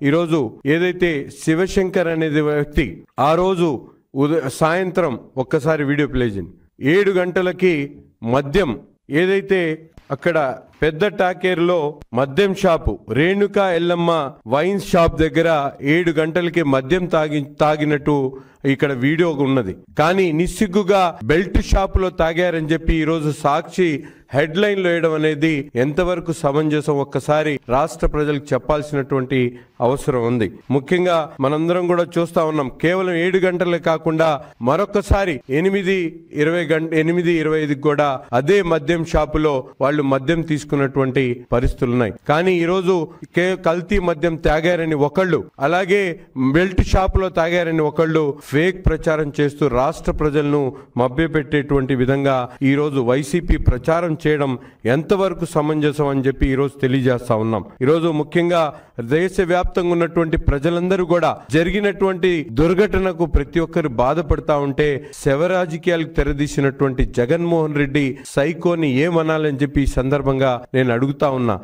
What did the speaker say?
ఈరోజు ఏదైతే శివశంకర్ అనేది వ్యక్తి ఆ రోజు సాయంత్రం ఒక్కసారి వీడియో ప్లే చేయండి. 7 గంటలకి మద్యం ఏదైతే అక్కడ పెద్ద టాకేరులో మద్యం shop Renuka Yellamma wine shop దగ్గర 7 గంటలకి మద్యం తాగినట్టు ఇక్కడ వీడియో ఉన్నది. కానీ నిస్సిగ్గుగా బెల్ట్ షాపులో తాగారని చెప్పి ఈరోజు సాక్షి హెడ్ లైన్ లో వేయడం అనేది ఎంతవరకు సమంజసం ఒక్కసారి రాష్ట్ర ప్రజలకు చెప్పాల్సినటువంటి అవసరం ఉంది. ముఖ్యంగా మనందరం కూడా చూస్తా ఉన్నాం, కేవలం 7 గంటలే కాకుండా మరొకసారి 8:25 కూడా అదే మద్యం షాపులో వాళ్ళు మద్యం తీసుకున్నటువంటి పరిస్థితులు ఉన్నాయి. కానీ ఈరోజు కల్తీ మద్యం తాగారని ఒకళ్ళు, అలాగే బెల్ట్ షాపులో తాగారని ఒకళ్ళు ఫేక్ ప్రచారం చేస్తూ రాష్ట్ర ప్రజలను మభ్యపెట్టేటువంటి విధంగా ఈరోజు వైసీపీ ప్రచారం చేయడం ఎంతవరకు సమంజసం అని చెప్పి ఈరోజు తెలియజేస్తా ఉన్నాం. ఈరోజు ముఖ్యంగా దేశవ్యాప్తంగా ఉన్నటువంటి ప్రజలందరూ కూడా జరిగినటువంటి దుర్ఘటనకు ప్రతి ఒక్కరు బాధపడతా ఉంటే శవ రాజకీయాలకు తెరదీసినటువంటి జగన్మోహన్ రెడ్డి సైకోని ఏమనాలని చెప్పి ఈ సందర్భంగా నేను అడుగుతా ఉన్నా.